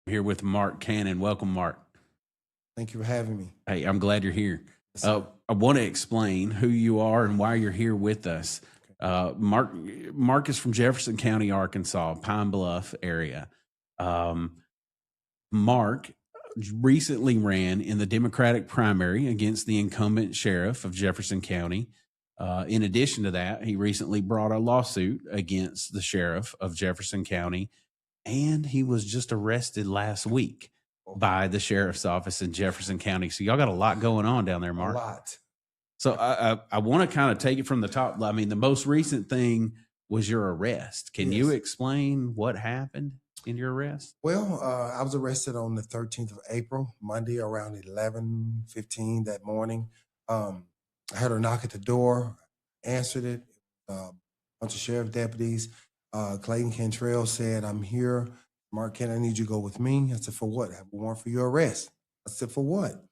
Here with Mark Cannon. Welcome, Mark. Thank you for having me. Hey, I'm glad you're here. Yes, sir. I want to explain who you are and why you're here with us. Mark is from Jefferson County, Arkansas, Pine Bluff area. Um, Mark recently ran in the Democratic primary against the incumbent sheriff of Jefferson County. In addition to that, he recently brought a lawsuit against the sheriff of Jefferson County, and he was just arrested last week by the sheriff's office in Jefferson County. So y'all got a lot going on down there, A Mark. lot. So I want to kind of take it from the top. I mean, the most recent thing was your arrest. Can you Yes. explain what happened in your arrest? Well, I was arrested on the 13th of April, Monday, around 11:15 that morning. I heard a knock at the door, answered it. A bunch of sheriff deputies. Clayton Cantrell said, "I'm here. Mark Kent, I need you to go with me." I said, "For what?" "I have a warrant for your arrest." I said, "For what?"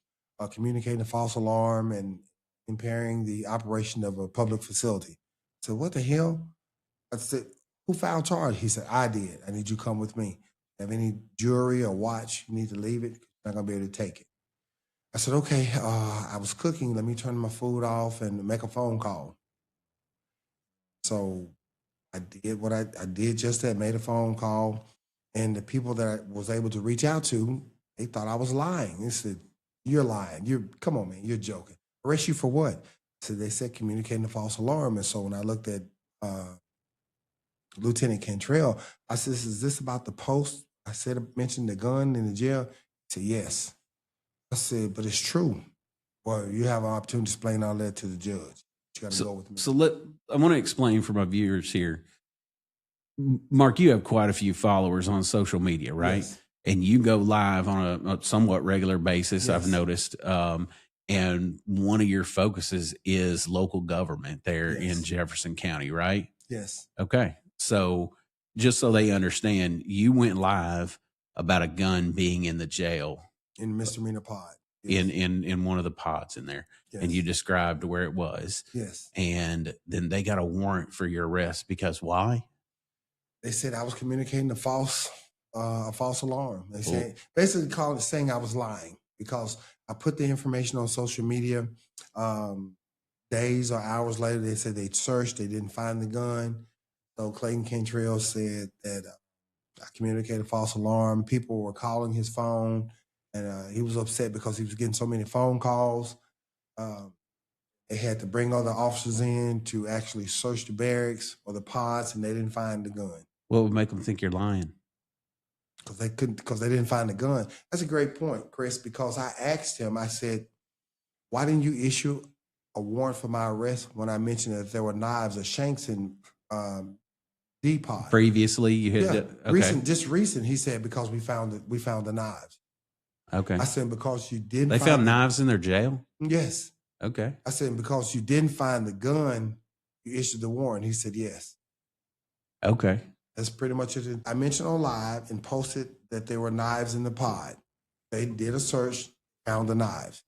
"Communicating a false alarm and impairing the operation of a public facility." I said, "What the hell?" I said, "Who filed charge?" He said, "I did. I need you to come with me. Have any jewelry or watch, you need to leave it. You're not going to be able to take it." I said, "Okay, I was cooking. Let me turn my food off and make a phone call." So I did what I did just that, made a phone call. And the people that I was able to reach out to, they thought I was lying. They said, "You're lying. Come on, man, you're joking. Arrest you for what?" So they said communicating a false alarm. And so when I looked at Lieutenant Cantrell, I said, "Is this about the post?" I mentioned the gun in the jail. He said, "Yes." I said, "But it's true." "Well, you have an opportunity to explain all that to the judge. You got to go with me." I want to explain for my viewers here. Mark, you have quite a few followers on social media, right? Yes. And you go live on a somewhat regular basis, I've Yes. noticed. And one of your focuses is local government there in Yes. Jefferson County, right? Yes. Okay. So just so they understand, you went live about a gun being in the jail In misdemeanor pod. Yes. in one of the pods in there. Yes. And you described where it was. Yes. And then they got a warrant for your arrest because why? They said I was communicating a false alarm. They Cool. said basically saying I was lying because I put the information on social media. Days or hours later, they said they searched, they didn't find the gun. So Clayton Cantrell said that I communicated a false alarm. People were calling his phone, and he was upset because he was getting so many phone calls. They had to bring other officers in to actually search the barracks or the pods, and they didn't find the gun. What would make them think you're lying? Because they didn't find the gun. That's a great point, Chris, because I asked him, I said, "Why didn't you issue a warrant for my arrest when I mentioned that there were knives or shanks in D-pod?" Previously, you had Okay. Recent. He said, "Because we found the knives." Okay. I said, "Because you didn't." They found knives in their jail? Yes. Okay. I said, "Because you didn't find the gun, you issued the warrant." He said, "Yes." Okay. That's pretty much it. I mentioned on live and posted that there were knives in the pod. They did a search, found the knives.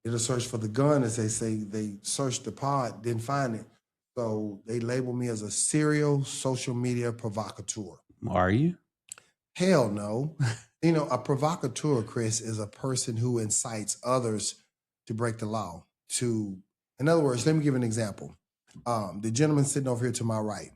Did a search for the gun, as they say. They searched the pod, didn't find it. So they labeled me as a serial social media provocateur. Are you? Hell no. A provocateur, Chris, is a person who incites others to break the law. In other words, let me give an example. The gentleman sitting over here to my right,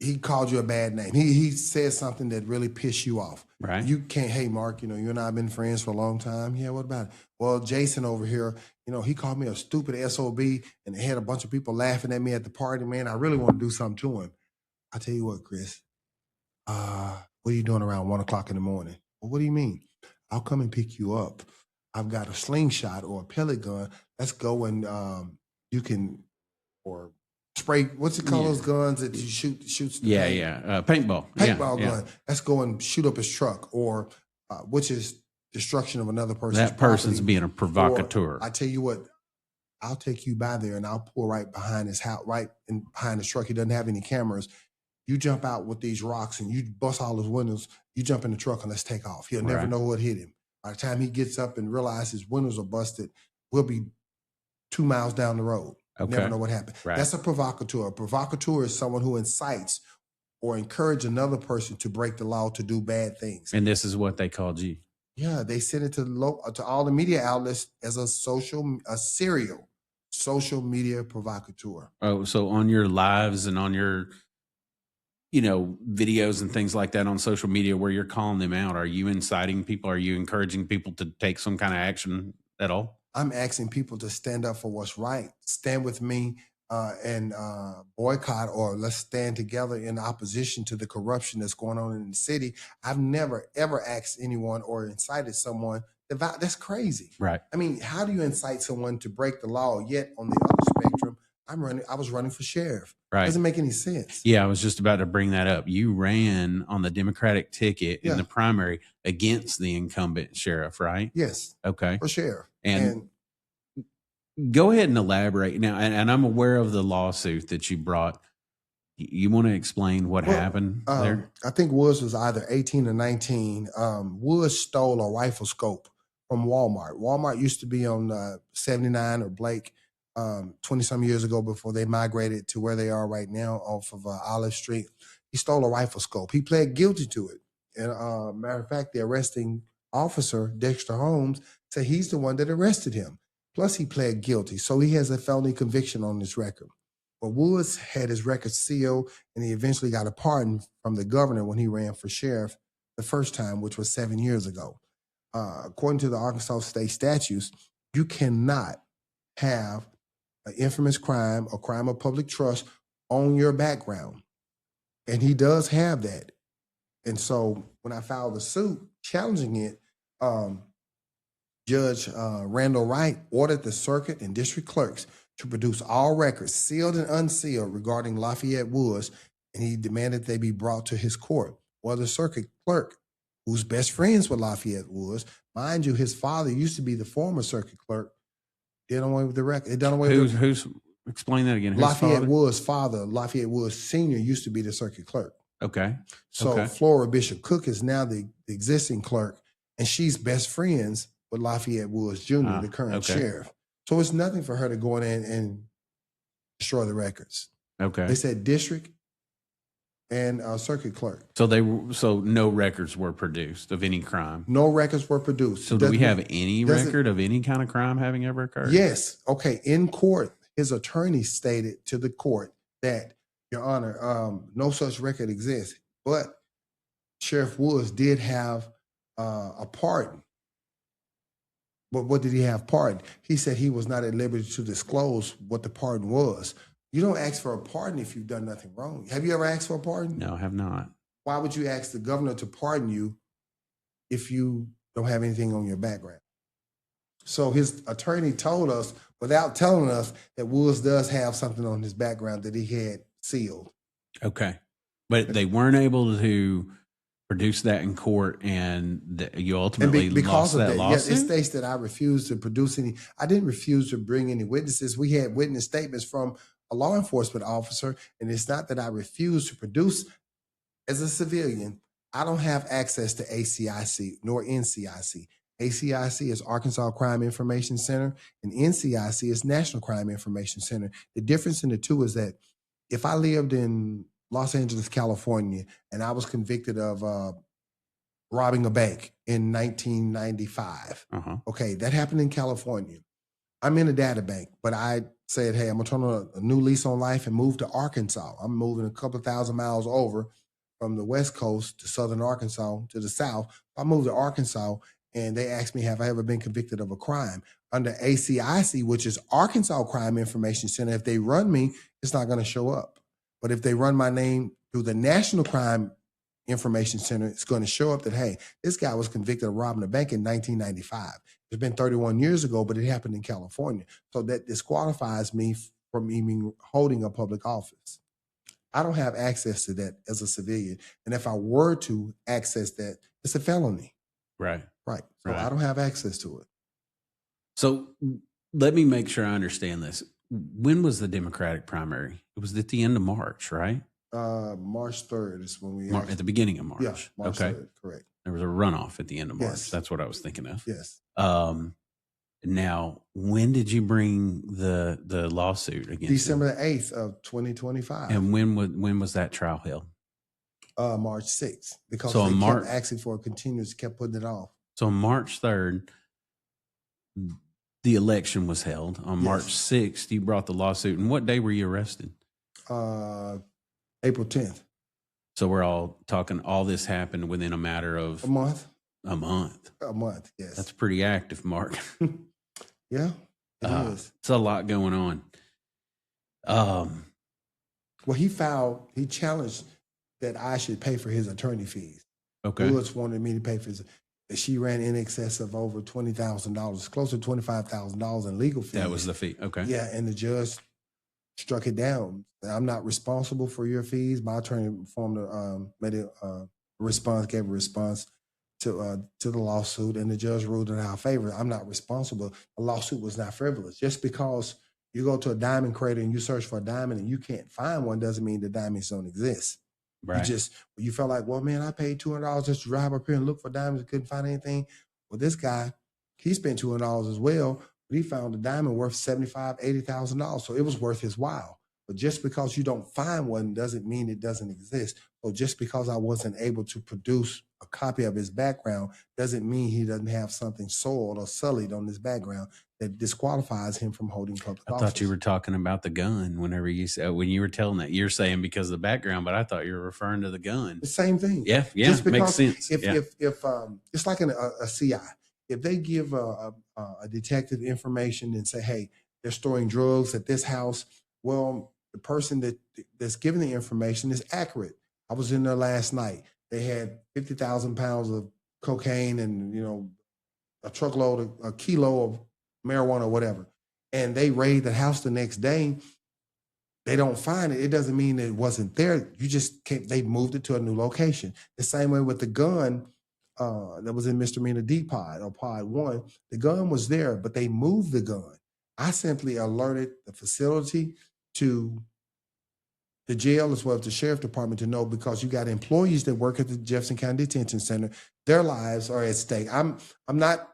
he called you a bad name. He said something that really pissed you off. Right. You can't, "Hey, Mark, you and I have been friends for a long time." "Yeah, what about it?" "Well, Jason over here, he called me a stupid SOB, and they had a bunch of people laughing at me at the party. Man, I really want to do something to him." I tell you what, Chris, what are you doing around 1 o'clock in the morning? "Well, what do you mean?" "I'll come and pick you up. I've got a slingshot or a pellet gun. Let's go and you can, or spray, what's it called, those guns that you shoots the paint? Paintball. Paintball Yeah. gun. Let's go and shoot up his truck," or which is destruction of another person's That person's property. being a provocateur. Or, I tell you what, I'll take you by there and I'll pull right behind his house, right in behind his truck. He doesn't have any cameras. You jump out with these rocks and you bust all his windows. You jump in the truck and let's take off. He'll never Right. know what hit him. By the time he gets up and realizes his windows are busted, we'll be 2 miles down the road. Okay. Never know what happened. Right. That's a provocateur. A provocateur is someone who incites or encourage another person to break the law to do bad things. And this is what they called you. Yeah, they sent it to all the media outlets as a serial social media provocateur. Oh, so on your lives and on your, videos and things like that on social media where you're calling them out, are you inciting people? Are you encouraging people to take some kind of action at all? I'm asking people to stand up for what's right, stand with me, and boycott, or let's stand together in opposition to the corruption that's going on in the city. I've never, ever asked anyone or incited someone to vote. That's crazy. Right. I mean, how do you incite someone to break the law? Yet on the other spectrum, I was running for sheriff. Right. Doesn't make any sense. Yeah, I was just about to bring that up. You ran on the Democratic ticket in the primary against the incumbent sheriff, right? Yes. Okay. For sheriff. And go ahead and elaborate now. And I'm aware of the lawsuit that you brought. You want to explain what happened there? I think Woods was either 18 or 19. Woods stole a rifle scope from Walmart. Walmart used to be on 79 or Blake 20-some years ago before they migrated to where they are right now off of Olive Street. He stole a rifle scope. He pled guilty to it. And matter of fact, the arresting officer, Dexter Holmes, said he's the one that arrested him. Plus, he pled guilty. So he has a felony conviction on his record. But Woods had his record sealed, and he eventually got a pardon from the governor when he ran for sheriff the first time, which was 7 years ago. According to the Arkansas state statutes, you cannot have an infamous crime or crime of public trust on your background. And he does have that. And so when I filed the suit challenging it, Judge Randall Wright ordered the circuit and district clerks to produce all records, sealed and unsealed, regarding Lafayette Woods, and he demanded they be brought to his court. Well, the circuit clerk, who's best friends with Lafayette Woods, mind you, his father used to be the former circuit clerk, did away with the record. Who's explain that again? Lafayette Woods' father, Lafayette Woods Sr., used to be the circuit clerk. Okay. So Flora Bishop Cook is now the existing clerk, and she's best friends with Lafayette Woods Jr., the current sheriff. So it's nothing for her to go in and destroy the records. Okay. They said district and circuit clerk. So no records were produced of any crime. No records were produced. So do we have any record of any kind of crime having ever occurred? Yes. Okay. In court, his attorney stated to the court that, Your Honor, no such record exists. But Sheriff Woods did have a pardon. But what did he have pardon? He said he was not at liberty to disclose what the pardon was. You don't ask for a pardon if you've done nothing wrong. Have you ever asked for a pardon? No, I have not. Why would you ask the governor to pardon you if you don't have anything on your background? So his attorney told us, without telling us, that Woods does have something on his background that he had sealed. Okay. But they weren't able to produce that in court, and you ultimately lost that lawsuit? Yeah, it states that I refused to produce any. I didn't refuse to bring any witnesses. We had witness statements from a law enforcement officer, and it's not that I refused to produce. As a civilian, I don't have access to ACIC nor NCIC. ACIC is Arkansas Crime Information Center, and NCIC is National Crime Information Center. The difference in the two is that if I lived in Los Angeles, California, and I was convicted of robbing a bank in 1995. Okay, that happened in California. I'm in a data bank, but I said, hey, I'm going to turn on a new lease on life and move to Arkansas. I'm moving a couple of thousand miles over from the West Coast to southern Arkansas to the south. I moved to Arkansas, and they asked me, have I ever been convicted of a crime? Under ACIC, which is Arkansas Crime Information Center, if they run me, it's not going to show up. But if they run my name through the National Crime Information Center, it's going to show up that, hey, this guy was convicted of robbing a bank in 1995. It's been 31 years ago, but it happened in California. So that disqualifies me from even holding a public office. I don't have access to that as a civilian. And if I were to access that, it's a felony. Right. Right. So I don't have access to it. So let me make sure I understand this. When was the Democratic primary? It was at the end of March, right? March 3rd is when we... at the beginning of March. Yeah, March 3rd, correct. There was a runoff at the end of March. Yes. That's what I was thinking of. Yes. Now, when did you bring the lawsuit against December 8th of 2025. And when was that trial held? March 6th, because So they on kept asking for a continuous, kept putting it off. So on March 3rd, the election was held. On Yes. March 6th, you brought the lawsuit. And what day were you arrested? April 10th. So we're all talking, all this happened within a matter of A month. a month. A month, yes. That's pretty active, Mark. Yeah, it is. It's a lot going on. Well, he challenged that I should pay for his attorney fees. Okay. Lewis wanted me to pay for his. She ran in excess of over $20,000, close to $25,000 in legal fees. That was the fee. Okay. Yeah, and the judge struck it down. I'm not responsible for your fees. My attorney made a response, gave a response to the lawsuit, and the judge ruled in our favor. I'm not responsible. The lawsuit was not frivolous. Just because you go to a diamond crater and you search for a diamond and you can't find one doesn't mean the diamonds don't exist. Right. You felt like, well, man, I paid $200 just to drive up here and look for diamonds and couldn't find anything. Well, this guy, he spent $200 as well, but he found a diamond worth $75,000, $80,000. So it was worth his while. But just because you don't find one doesn't mean it doesn't exist. So just because I wasn't able to produce a copy of his background doesn't mean he doesn't have something soiled or sullied on his background that disqualifies him from holding public office. I thought you were talking about the gun whenever you said, when you were telling that. You're saying because of the background, but I thought you were referring to the gun. The same thing. Yeah, Just because makes sense. If it's like a CI, if they give a detective information and say, hey, they're storing drugs at this house, well, the person that's giving the information is accurate. I was in there last night. They had 50,000 pounds of cocaine and, a truckload, a kilo of marijuana or whatever. And they raid the house the next day. They don't find it. It doesn't mean it wasn't there. You just can't, they moved it to a new location. The same way with the gun that was in misdemeanor D pod or pod 1. The gun was there, but they moved the gun. I simply alerted the facility to the jail as well as the sheriff department to know, because you got employees that work at the Jefferson County Detention Center. Their lives are at stake. I'm not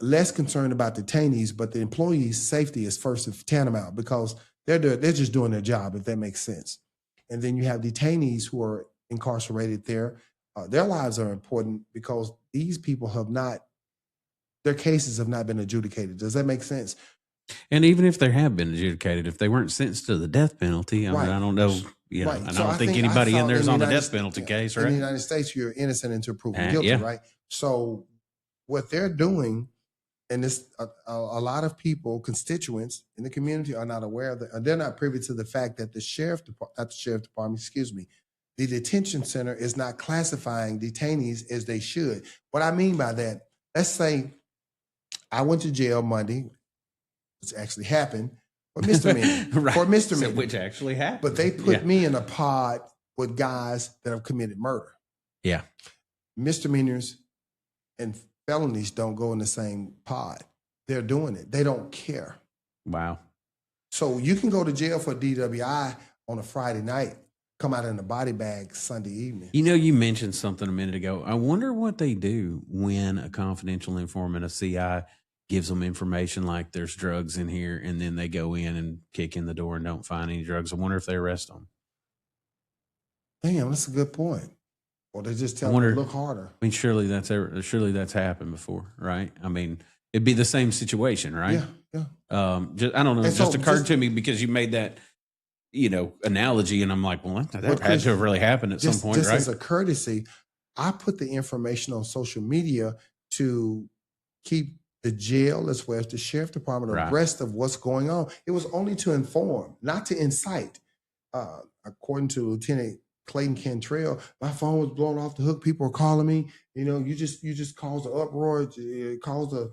less concerned about detainees, but the employees' safety is first and tantamount, because they're just doing their job, if that makes sense. And then you have detainees who are incarcerated there. Their lives are important because these people their cases have not been adjudicated. Does that make sense? And even if they have been adjudicated, if they weren't sentenced to the death penalty, I mean, I don't know, Right. and So I don't think anybody in there is on the death penalty case, right? In the United States, you're innocent until proven guilty, yeah. right? So what they're doing, and this a lot of people, constituents in the community, are not aware of that. They're not privy to the fact that the detention center is not classifying detainees as they should. What I mean by that, let's say I went to jail Monday, which actually happened, for misdemeanor. Right. For misdemeanor. So, which actually happened. But they put me in a pod with guys that have committed murder. Yeah. Misdemeanors and felonies don't go in the same pod. They're doing it. They don't care. Wow. So you can go to jail for DWI on a Friday night, come out in a body bag Sunday evening. You mentioned something a minute ago. I wonder what they do when a confidential informant, a CI, gives them information like there's drugs in here, and then they go in and kick in the door and don't find any drugs. I wonder if they arrest them. Damn, that's a good point. Or they just tell them to look harder. I mean, surely that's happened before, right? I mean, it'd be the same situation, right? Yeah. I don't know. It just occurred to me because you made that, analogy, and I'm like, well, that had to have really happened at some point, just right? As a courtesy, I put the information on social media to keep the jail as well as the sheriff department abreast of what's going on. It was only to inform, not to incite. According to Lieutenant Clayton Cantrell, my phone was blown off the hook. People were calling me. You just caused an uproar. It caused a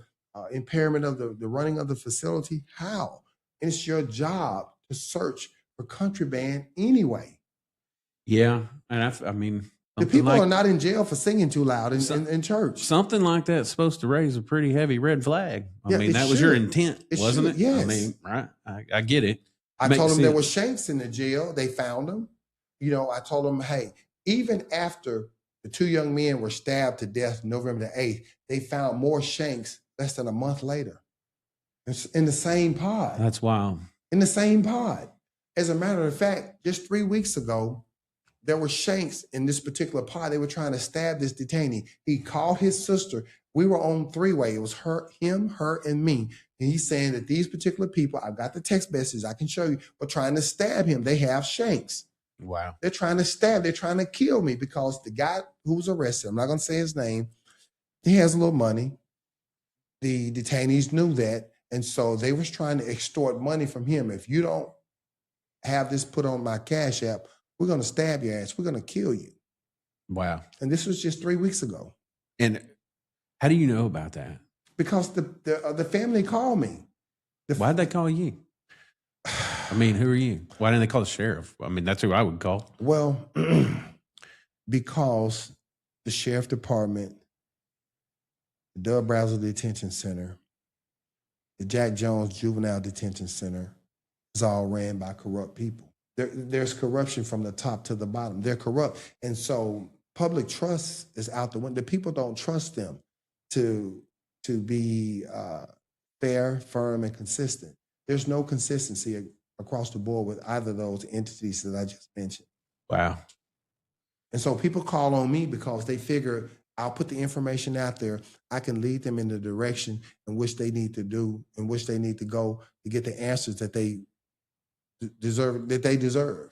impairment of the running of the facility. How? And it's your job to search for contraband anyway. Yeah, and I mean, the people are not in jail for singing too loud in church. Something like that's supposed to raise a pretty heavy red flag. I mean, that was your intent, wasn't it? Yes. I mean, right? I get it. I told them there were shanks in the jail. They found them. I told them, hey, even after the 2 young men were stabbed to death November the 8th, they found more shanks less than a month later. In the same pod. That's wild. In the same pod. As a matter of fact, just 3 weeks ago, there were shanks in this particular pod. They were trying to stab this detainee. He called his sister. We were on three-way. It was him, her, and me. And he's saying that these particular people, I've got the text message, I can show you, but trying to stab him. They have shanks. Wow. They're trying to stab. They're trying to kill me because the guy who was arrested, I'm not going to say his name, he has a little money. The detainees knew that. And so they was trying to extort money from him. If you don't have this put on my Cash App, we're going to stab your ass. We're going to kill you. Wow. And this was just 3 weeks ago. And how do you know about that? Because the family called me. Why'd they call you? I mean, who are you? Why didn't they call the sheriff? I mean, that's who I would call. Well, because the sheriff department, the Doug Brazel Detention Center, the Jack Jones Juvenile Detention Center is all ran by corrupt people. There's corruption from the top to the bottom. They're corrupt. And so public trust is out the window. The people don't trust them to be fair, firm, and consistent. There's no consistency across the board with either of those entities that I just mentioned. Wow. And so people call on me because they figure I'll put the information out there. I can lead them in the direction in which they need to do, in which they need to go to get the answers that they deserve.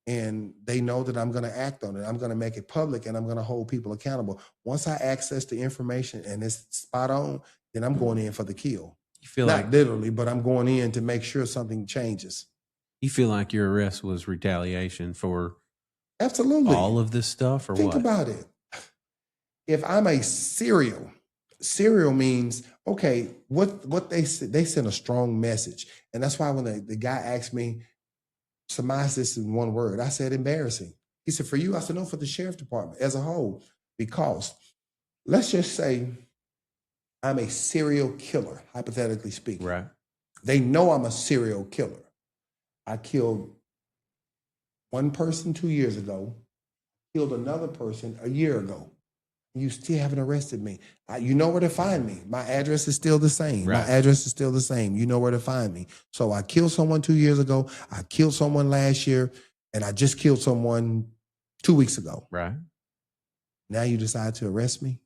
And they know that I'm going to act on it. I'm going to make it public, and I'm going to hold people accountable. Once I access the information and it's spot on, then I'm going in for the kill. You feel Not like literally, but I'm going in to make sure something changes. you feel like your arrest was retaliation for Absolutely all of this stuff, or Think what? about it. If I'm a serial means, okay, what they send a strong message. And that's why when the guy asked me, surmise this in one word, I said embarrassing. He said, for you? I said, no, for the sheriff department as a whole. Because let's just say I'm a serial killer, hypothetically speaking. Right. They know I'm a serial killer. I killed one person 2 years ago, killed another person a year ago. You still haven't arrested me. You know where to find me. My address is still the same. Right. My address is still the same. You know where to find me. So I killed someone 2 years ago. I killed someone last year. And I just killed someone 2 weeks ago. Right. Now you decide to arrest me?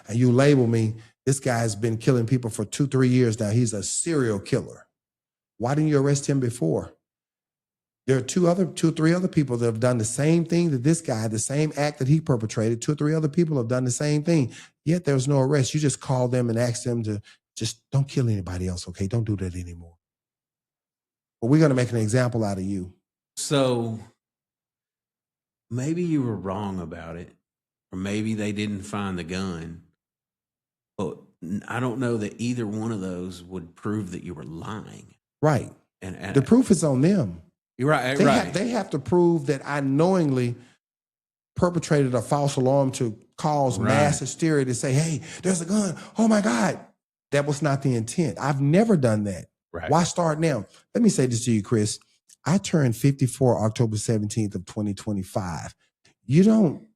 And you label me, this guy's been killing people for 2-3 years now. He's a serial killer. Why didn't you arrest him before? There are 2 or 3 other people that have done the same thing that this guy, the same act that he perpetrated. 2 or 3 other people have done the same thing. Yet there's no arrest. You just call them and ask them to just don't kill anybody else, okay? Don't do that anymore. But we're going to make an example out of you. So maybe you were wrong about it, or maybe they didn't find the gun. But I don't know that either one of those would prove that you were lying. Right. And The proof is on them. You're right. They have to prove that I knowingly perpetrated a false alarm to cause mass hysteria to say, hey, there's a gun. Oh, my God. That was not the intent. I've never done that. Right. Why start now? Let me say this to you, Chris. I turned 54 October 17th of 2025. You don't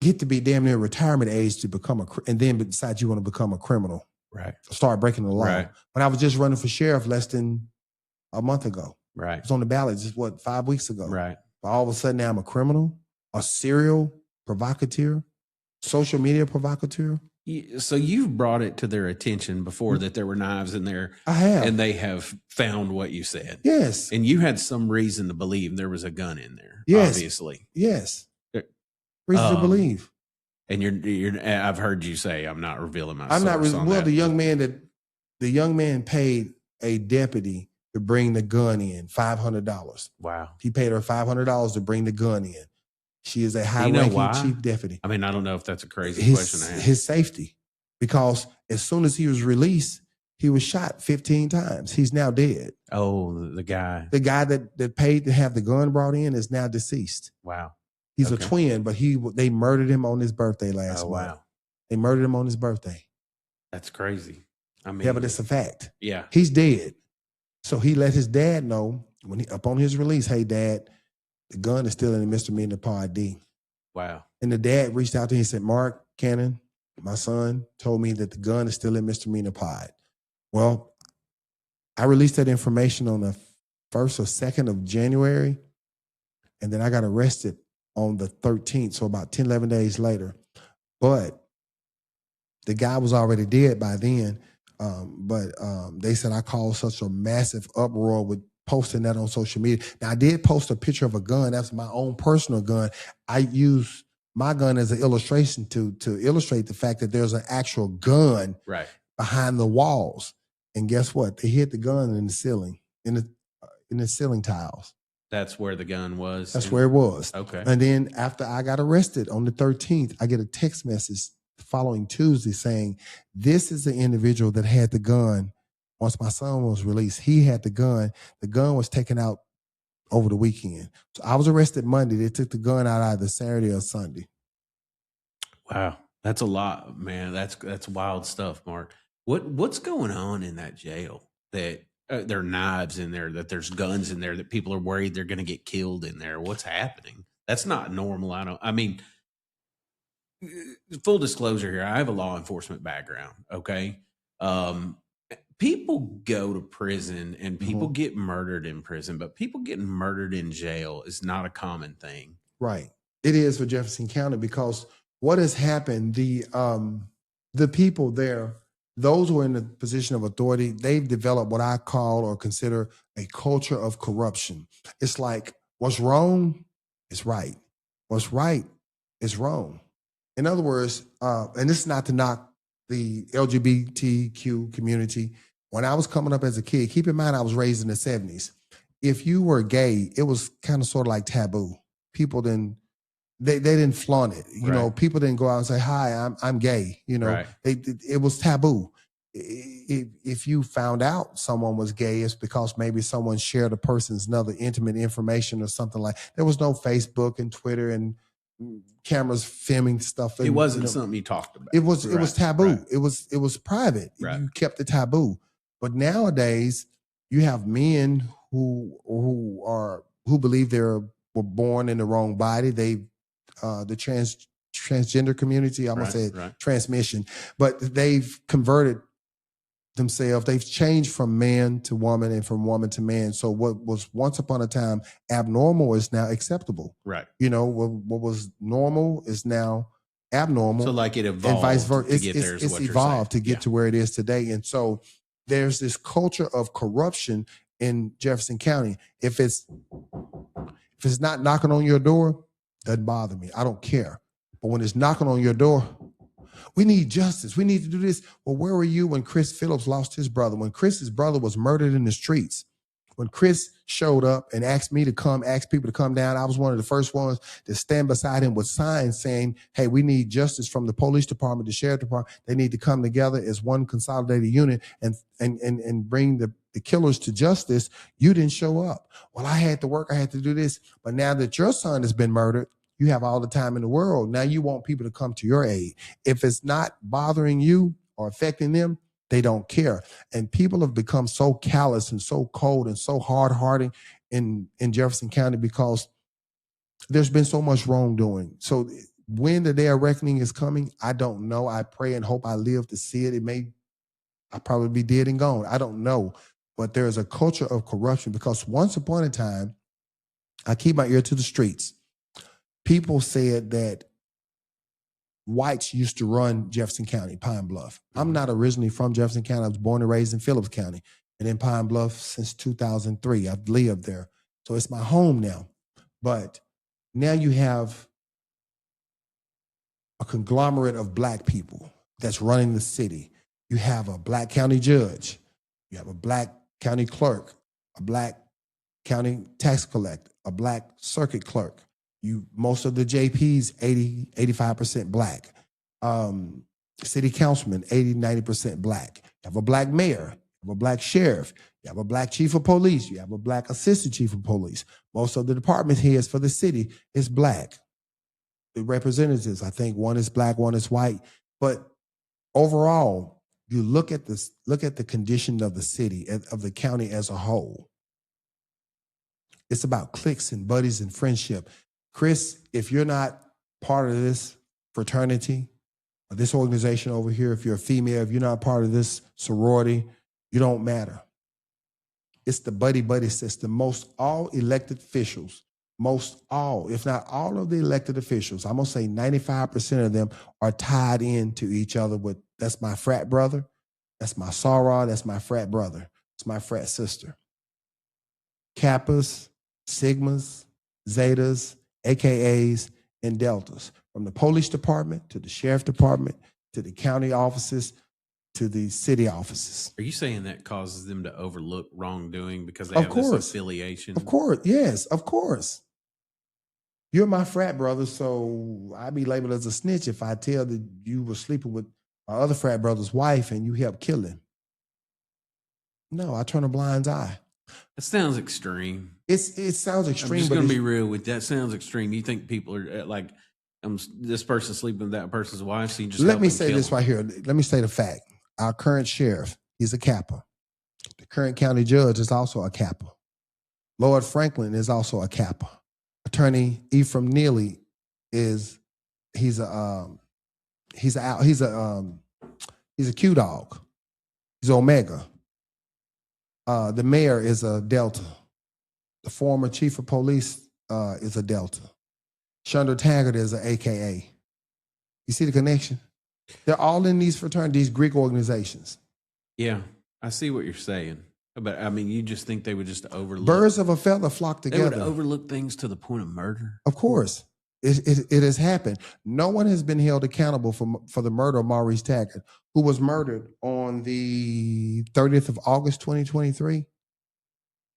get to be damn near retirement age to become and then decide you want to become a criminal. Right. Start breaking the law. Right. When I was just running for sheriff less than a month ago. Right. It was on the ballot just 5 weeks ago. Right. But all of a sudden now I'm a criminal, a serial provocateur, social media provocateur. So you've brought it to their attention before that there were knives in there. I have. And they have found what you said. Yes. And you had some reason to believe there was a gun in there. Yes. Obviously. Yes. Reason to believe. And you're I've heard you say I'm not revealing my I'm not source on well, that. the young man paid a deputy to bring the gun in, $500. Wow. He paid her $500 to bring the gun in. She is a high-ranking chief deputy. I mean, I don't know if that's a crazy question to ask. His safety. Because as soon as he was released, he was shot 15 times. He's now dead. Oh, the guy. The guy that paid to have the gun brought in is now deceased. Wow. He's a twin, but they murdered him on his birthday last month. Wow. They murdered him on his birthday. That's crazy. I mean, Yeah, but it's a fact. Yeah. He's dead. So he let his dad know upon his release, hey, Dad, the gun is still in the misdemeanor Part D. Wow. And the dad reached out to him and said, Mark Cannon, my son, told me that the gun is still in misdemeanor Pod. Well, I released that information on the 1st or 2nd of January, and then I got arrested on the 13th, so about 10, 11 days later. But the guy was already dead by then. But they said I caused such a massive uproar with posting that on social media. Now, I did post a picture of a gun. That's my own personal gun. I used my gun as an illustration to illustrate the fact that there's an actual gun Right. behind the walls. And guess what? They hid the gun in the ceiling, in the ceiling tiles. That's where the gun was. That's where it was. Okay. And then after I got arrested on the 13th, I get a text message the following Tuesday saying, this is the individual that had the gun. Once my son was released, he had the gun. The gun was taken out over the weekend. So I was arrested Monday. They took the gun out either Saturday or Sunday. Wow. That's a lot, man. That's wild stuff, Mark. What's going on in that jail that there are knives in there, that there's guns in there, that people are worried they're going to get killed in there? What's happening? That's not normal. I mean, full disclosure here, I have a law enforcement background. Okay. People go to prison and people get murdered in prison, but people getting murdered in jail is not a common thing. Right. It is for Jefferson County because what has happened, the people there, those who are in the position of authority, they've developed what I call or consider a culture of corruption. It's like what's wrong is right. What's right is wrong. In other words, and this is not to knock the LGBTQ community. When I was coming up as a kid, keep in mind I was raised in the 70s. If you were gay, it was kind of sort of like taboo. People didn't. They didn't flaunt it, you know. People didn't go out and say, "Hi, I'm gay." You know, it was taboo. If you found out someone was gay, it's because maybe someone shared a person's other intimate information or something like. There was no Facebook and Twitter and cameras filming stuff. It wasn't something you talked about. It was taboo. It was private. You kept it taboo. But nowadays, you have men who believe were born in the wrong body. They the transgender community, I'm gonna say transmission, but they've converted themselves. They've changed from man to woman and from woman to man. So what was once upon a time abnormal is now acceptable. Right. You know, what was normal is now abnormal. So like it evolved and vice versa. It's evolved to get to where it is today. And so there's this culture of corruption in Jefferson County. If it's not knocking on your door, doesn't bother me. I don't care. But when it's knocking on your door, we need justice. We need to do this. Well, where were you when Chris Phillips lost his brother? When Chris's brother was murdered in the streets? When Chris showed up and asked people to come down, I was one of the first ones to stand beside him with signs saying, hey, we need justice from the police department, the sheriff department. They need to come together as one consolidated unit and bring the killers to justice. You didn't show up. Well, I had to work. I had to do this. But now that your son has been murdered, you have all the time in the world. Now you want people to come to your aid. If it's not bothering you or affecting them, they don't care. And people have become so callous and so cold and so hard-hearted in Jefferson County because there's been so much wrongdoing. So when the day of reckoning is coming, I don't know. I pray and hope I live to see it. I'll probably be dead and gone. I don't know. But there's a culture of corruption because once upon a time, I keep my ear to the streets. People said that whites used to run Jefferson County, Pine Bluff. I'm not originally from Jefferson County. I was born and raised in Phillips County and in Pine Bluff since 2003. I've lived there. So it's my home now. But now you have a conglomerate of black people that's running the city. You have a black county judge. You have a black county clerk, a black county tax collector, a black circuit clerk. Most of the JPs, 85% black. City councilman, 90% black. You have a black mayor, you have a black sheriff, you have a black chief of police, you have a black assistant chief of police. Most of the department heads for the city is black. The representatives, I think one is black, one is white. But overall, you look at the condition of the city, of the county as a whole. It's about cliques and buddies and friendship. Chris, if you're not part of this fraternity, or this organization over here, if you're a female, if you're not part of this sorority, you don't matter. It's the buddy-buddy system. Most all elected officials most all, if not all of the elected officials, I'm gonna say 95% of them are tied into each other with, that's my frat brother, that's my soror, that's my frat brother, it's my frat sister. Kappas, Sigmas, Zetas, AKAs, and Deltas, from the police department to the sheriff department to the county offices to the city offices. Are you saying that causes them to overlook wrongdoing because they Of have this course. affiliation? Of course, yes, of course. You're my frat brother, so I'd be labeled as a snitch if I tell that you were sleeping with my other frat brother's wife and you helped kill him. No, I turn a blind eye. That sounds extreme. It sounds extreme. I'm just but going to it's- be real with that. Sounds extreme. You think people are like, this person sleeping with that person's wife, so you just Let me say this right here. Let me say the fact. Our current sheriff, he's a Kappa. The current county judge is also a Kappa. Lord Franklin is also a Kappa. Attorney Ephraim Neely he's a Q dog. He's Omega. The mayor is a Delta. The former chief of police is a Delta. Shonda Taggart is an AKA. You see the connection? They're all in these fraternities, these Greek organizations. Yeah, I see what you're saying. But I mean, you just think they would just overlook. Birds of a feather flock together. They would overlook things to the point of murder. Of course. It has happened. No one has been held accountable for the murder of Maurice Taggart, who was murdered on the 30th of August, 2023.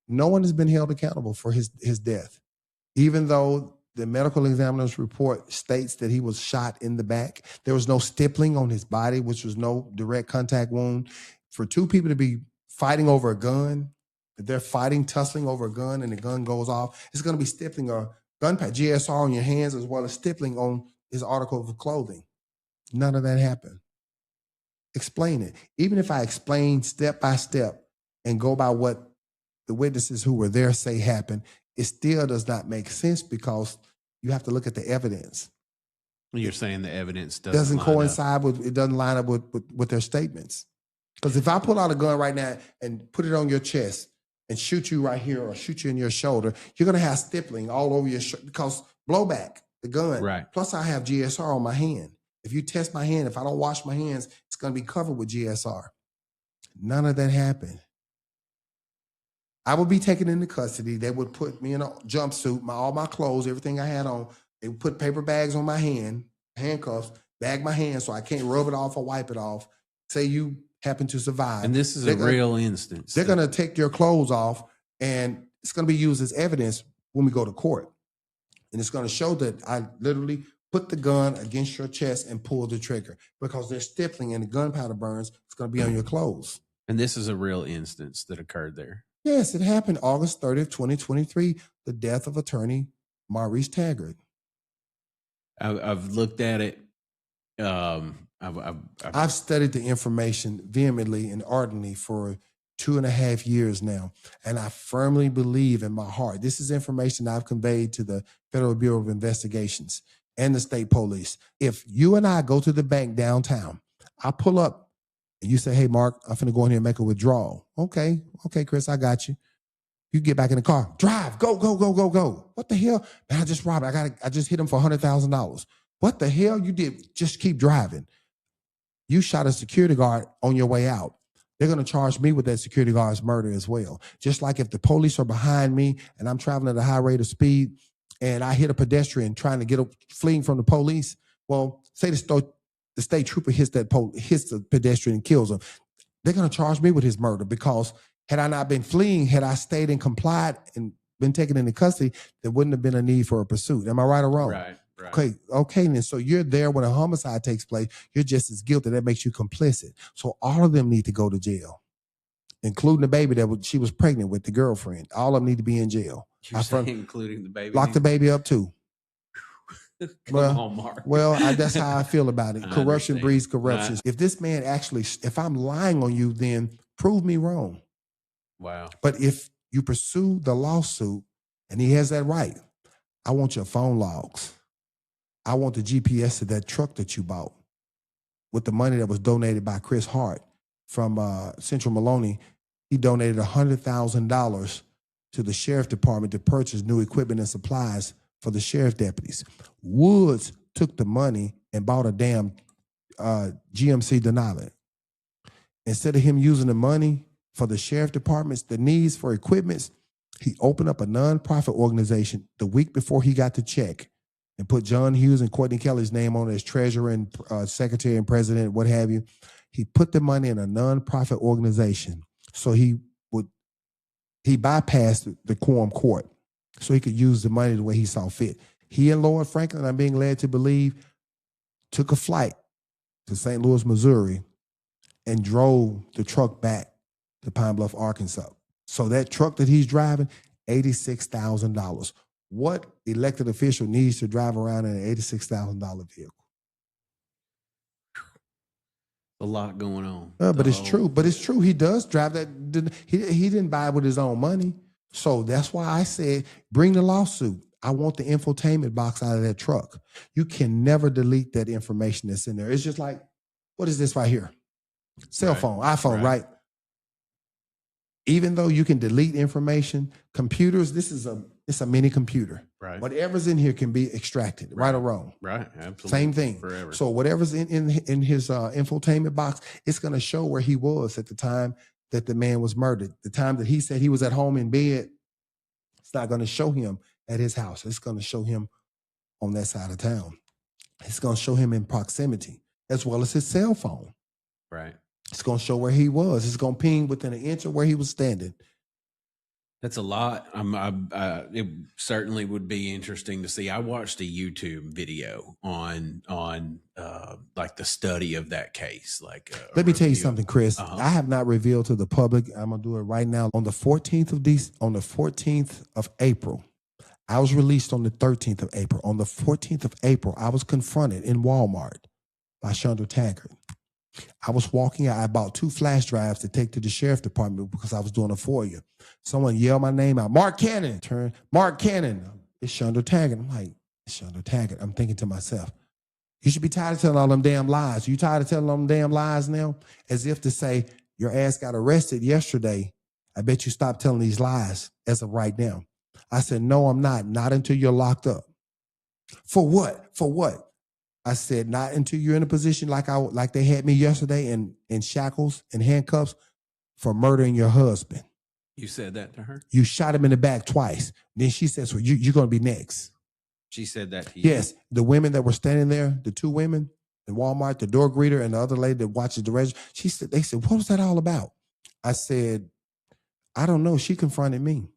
No one has been held accountable for his death, even though the medical examiner's report states that he was shot in the back. There was no stippling on his body, which was no direct contact wound. For two people to be fighting over a gun, if they're fighting, tussling over a gun and the gun goes off, it's going to be stippling or gunpowder, GSR on your hands, as well as stippling on his article of clothing. None of that happened. Explain it. Even if I explain step by step and go by what the witnesses who were there say happened, it still does not make sense because you have to look at the evidence. You're saying the evidence doesn't coincide with, it doesn't line up with their statements. Because if I pull out a gun right now and put it on your chest and shoot you right here or shoot you in your shoulder, you're going to have stippling all over your shoulder because blowback, the gun. Right. Plus I have GSR on my hand. If you test my hand, if I don't wash my hands, it's going to be covered with GSR. None of that happened. I would be taken into custody. They would put me in a jumpsuit, all my clothes, everything I had on. They would put paper bags on my hand, handcuffs, bag my hand so I can't rub it off or wipe it off. Say you happen to survive. And this is a real instance. They're going to take your clothes off and it's going to be used as evidence when we go to court. And it's going to show that I literally put the gun against your chest and pull the trigger because there's stippling and the gunpowder burns. It's going to be on your clothes. And this is a real instance that occurred there. Yes, it happened August 30th, 2023, the death of attorney Maurice Taggart. I've looked at it. I've studied the information vehemently and ardently for 2.5 years now, and I firmly believe in my heart, this is information I've conveyed to the Federal Bureau of Investigations and the state police. If you and I go to the bank downtown, I pull up and you say, hey, Mark, I'm finna go in here and make a withdrawal. Okay, Chris, I got you. You get back in the car, drive, go. What the hell? Man, I just robbed. I just hit him for $100,000. What the hell you did? Just keep driving. You shot a security guard on your way out. They're going to charge me with that security guard's murder as well. Just like if the police are behind me and I'm traveling at a high rate of speed and I hit a pedestrian trying to fleeing from the police. Well, say the state trooper hits the pedestrian and kills him. They're going to charge me with his murder because had I not been fleeing, had I stayed and complied and been taken into custody, there wouldn't have been a need for a pursuit. Am I right or wrong? Right. Okay. And so you're there when a homicide takes place. You're just as guilty. That makes you complicit. So all of them need to go to jail, including the baby she was pregnant with, the girlfriend. All of them need to be in jail. You're saying including the baby? Lock the baby up too. Come on, Mark. Well, that's how I feel about it. Corruption breeds corruption. If this man if I'm lying on you, then prove me wrong. Wow. But if you pursue the lawsuit, and he has that right, I want your phone logs. I want the GPS of that truck that you bought with the money that was donated by Chris Hart from Central Maloney. He donated $100,000 to the sheriff department to purchase new equipment and supplies for the sheriff deputies. Woods took the money and bought a damn GMC Denali. Instead of him using the money for the sheriff departments, the needs for equipment, he opened up a nonprofit organization the week before he got the check and put John Hughes and Courtney Kelly's name on it as treasurer and secretary and president, what have you. He put the money in a nonprofit organization. So he bypassed the quorum court so he could use the money the way he saw fit. He and Lord Franklin, I'm being led to believe, took a flight to St. Louis, Missouri, and drove the truck back to Pine Bluff, Arkansas. So that truck that he's driving, $86,000. What elected official needs to drive around in an $86,000 vehicle? A lot going on. But it's true. But it's true. He does drive that. He didn't buy it with his own money. So that's why I said, bring the lawsuit. I want the infotainment box out of that truck. You can never delete that information that's in there. It's just like, what is this right here? Cell phone, iPhone, right? Even though you can delete information, computers, it's a mini computer. Right. Whatever's in here can be extracted, right or wrong. Right, absolutely. Same thing. Forever. So whatever's in his infotainment box, it's going to show where he was at the time that the man was murdered. The time that he said he was at home in bed, it's not going to show him at his house. It's going to show him on that side of town. It's going to show him in proximity, as well as his cell phone. Right. It's going to show where he was. It's going to ping within an inch of where he was standing. That's a lot. It certainly would be interesting to see. I watched a YouTube video on like the study of that case. Let me tell you something, Chris. I have not revealed to the public. I'm gonna do it right now. On the 14th of April, I was released on the 13th of April. On the 14th of April, I was confronted in Walmart by Shonda Taggart. I was walking out. I bought 2 flash drives to take to the sheriff department because I was doing a FOIA. Someone yelled my name out. Mark Cannon. Mark Cannon. It's Shonda Taggart. I'm like, it's Shonda Taggart. I'm thinking to myself, you should be tired of telling all them damn lies. You tired of telling them damn lies now? As if to say, your ass got arrested yesterday. I bet you stopped telling these lies as of right now. I said, no, I'm not. Not until you're locked up. For what? For what? I said, not until you're in a position like they had me yesterday in shackles and handcuffs for murdering your husband. You said that to her? You shot him in the back twice. Then she says, well, you're going to be next. She said that to you? Yes. The women that were standing there, the 2 women in Walmart, the door greeter and the other lady that watches the register, they said, what was that all about? I said, I don't know. She confronted me.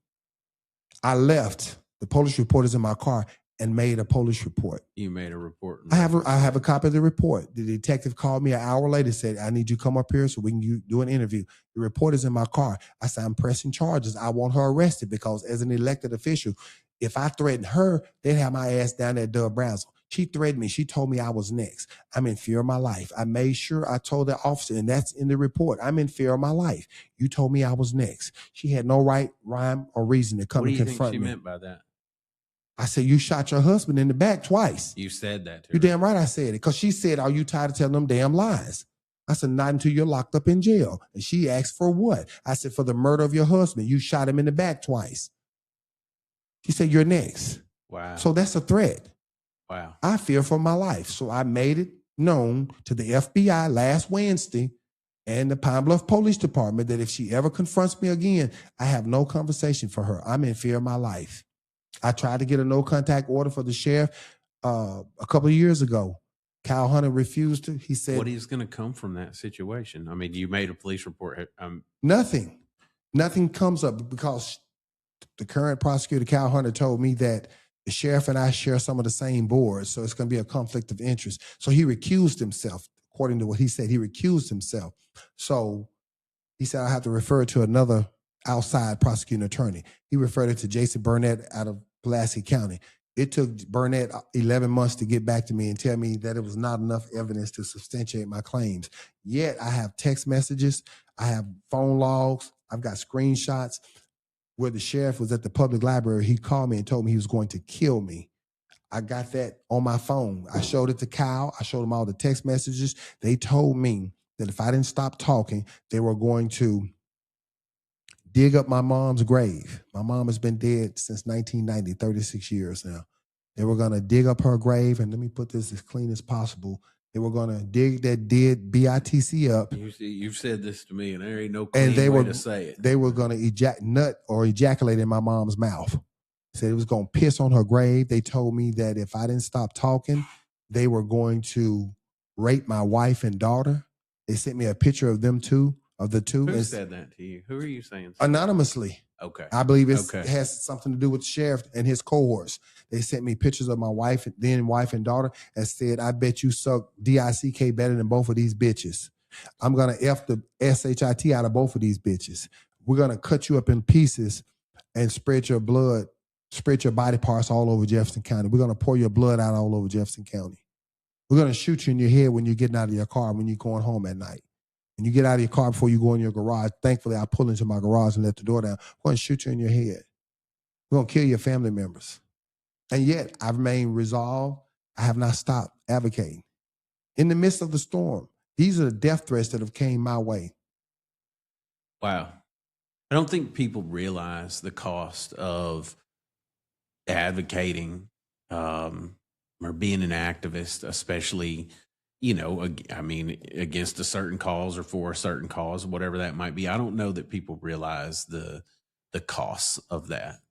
I left. The police report is in my car and made a police report. You made a report. I have a copy of the report. The detective called me an hour later, said, I need you to come up here so we can do an interview. The report is in my car. I said, I'm pressing charges. I want her arrested because as an elected official, if I threaten her, they'd have my ass down at Dub Brownsville. She threatened me. She told me I was next. I'm in fear of my life. I made sure I told the officer, and that's in the report, I'm in fear of my life. You told me I was next. She had no right, rhyme, or reason to come and confront me. What do you think she meant by that? I said, you shot your husband in the back twice. You said that to her. You're damn right I said it. Because she said, are you tired of telling them damn lies? I said, not until you're locked up in jail. And she asked for what? I said, for the murder of your husband. You shot him in the back twice. She said, you're next. Wow. So that's a threat. Wow. I fear for my life. So I made it known to the FBI last Wednesday and the Pine Bluff Police Department that if she ever confronts me again, I have no conversation for her. I'm in fear of my life. I tried to get a no contact order for the sheriff a couple of years ago. Kyle Hunter refused to. He said, what is going to come from that situation? I mean, you made a police report. Nothing. Nothing comes up because the current prosecutor, Kyle Hunter, told me that the sheriff and I share some of the same boards, so it's going to be a conflict of interest. So he recused himself. According to what he said, he recused himself. So he said, I have to refer it to another outside prosecuting attorney. He referred it to Jason Burnett out of Pulaski County. It took Burnett 11 months to get back to me and tell me that it was not enough evidence to substantiate my claims. Yet I have text messages, I have phone logs, I've got screenshots where the sheriff was at the public library. He called me and told me he was going to kill me. I got that on my phone. I showed it to Kyle. I showed him all the text messages. They told me that if I didn't stop talking, they were going to dig up my mom's grave. My mom has been dead since 1990, 36 years now. They were going to dig up her grave, and let me put this as clean as possible. They were going to dig that dead BITC up. You've said this to me, and there ain't no and clean way to say it. They were going to nut or ejaculate in my mom's mouth. Said it was going to piss on her grave. They told me that if I didn't stop talking, they were going to rape my wife and daughter. They sent me a picture of them two, of the two. Who said that to you? Who are you saying? Anonymously. Okay. I believe it has something to do with the sheriff and his cohorts. They sent me pictures of my wife, then wife and daughter, and said, I bet you suck DICK better than both of these bitches. I'm going to F the SHIT out of both of these bitches. We're going to cut you up in pieces and spread your blood, spread your body parts all over Jefferson County. We're going to pour your blood out all over Jefferson County. We're going to shoot you in your head when you're getting out of your car, when you're going home at night. When you get out of your car before you go in your garage, thankfully I pull into my garage and let the door down. We're going to shoot you in your head. We're going to kill your family members. And yet I remain resolved. I have not stopped advocating. In the midst of the storm, these are the death threats that have came my way. Wow. I don't think people realize the cost of advocating or being an activist, especially, I mean, against a certain cause or for a certain cause, whatever that might be. I don't know that people realize the costs of that.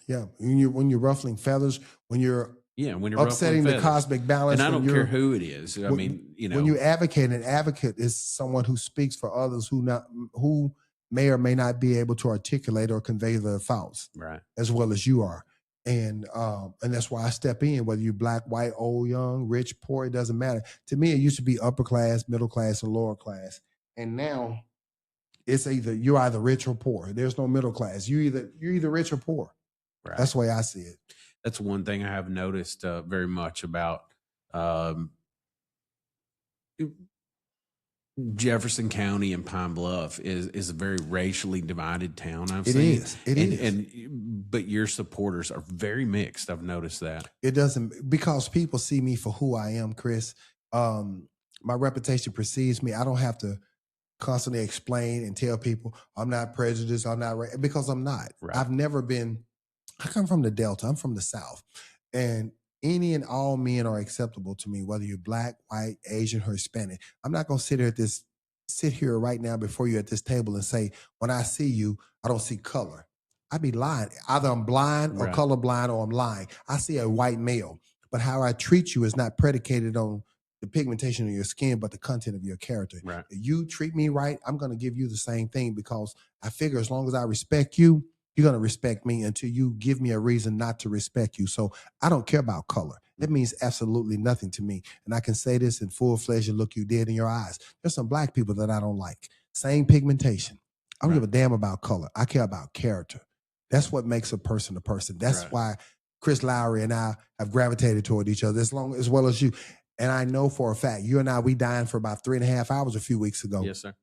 Yeah, when you're ruffling feathers, when you're upsetting the cosmic balance, and I don't care who it is. I mean, when you advocate, an advocate is someone who speaks for others who may or may not be able to articulate or convey their thoughts, right, as well as you are. And that's why I step in, whether you're black, white, old, young, rich, poor, it doesn't matter. To me, it used to be upper class, middle class, and lower class. And now it's you're either rich or poor. There's no middle class. You're either rich or poor. Right. That's the way I see it. That's one thing I have noticed very much about Jefferson County and Pine Bluff is a very racially divided town. It is. But your supporters are very mixed. I've noticed that. It doesn't, because people see me for who I am, Chris. My reputation precedes me. I don't have to constantly explain and tell people I'm not prejudiced. I'm not, because I'm not. Right. I've never been. I come from the Delta. I'm from the South. And any and all men are acceptable to me, whether you're black, white, Asian, or Hispanic. I'm not going to sit here right now before you at this table and say, when I see you, I don't see color. I'd be lying. Either I'm blind or colorblind, or I'm lying. I see a white male. But how I treat you is not predicated on the pigmentation of your skin, but the content of your character. Right. If you treat me right, I'm going to give you the same thing, because I figure as long as I respect you, you're going to respect me until you give me a reason not to respect you. So I don't care about color. That means absolutely nothing to me. And I can say this in full fledged and look you dead in your eyes. There's some black people that I don't like. Same pigmentation. I don't give a damn about color. I care about character. That's what makes a person a person. That's why Chris Lowry and I have gravitated toward each other as well as you. And I know for a fact, you and I, we dined for about 3.5 hours a few weeks ago. Yes, sir.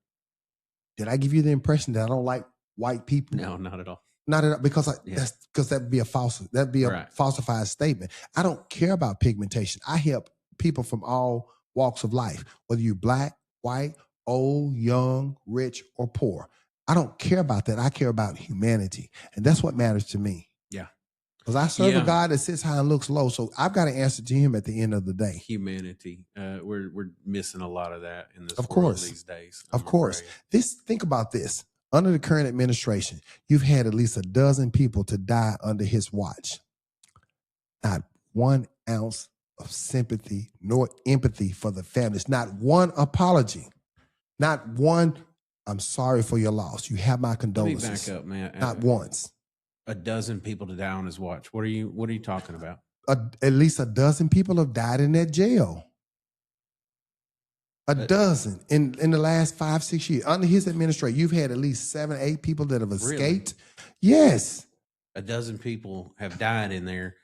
Did I give you the impression that I don't like white people? No, not at all. Not at all, because that'd be a falsified statement. I don't care about pigmentation. I help people from all walks of life, whether you're black, white, old, young, rich, or poor. I don't care about that. I care about humanity, and that's what matters to me. Yeah, because I serve a God that sits high and looks low, so I've got to answer to Him at the end of the day. Humanity, we're missing a lot of that in this world these days. Of course, think about this. Under the current administration, you've had at least 12 people to die under his watch. Not 1 ounce of sympathy nor empathy for the families. Not one apology. Not one, I'm sorry for your loss. You have my condolences. Let me back up, man. Not once. 12 people to die on his watch. What are you talking about? At least 12 people have died in that jail. 12 in the last 5-6 years. Under his administration, you've had at least 7-8 people that have escaped. Really? Yes. 12 people have died in there,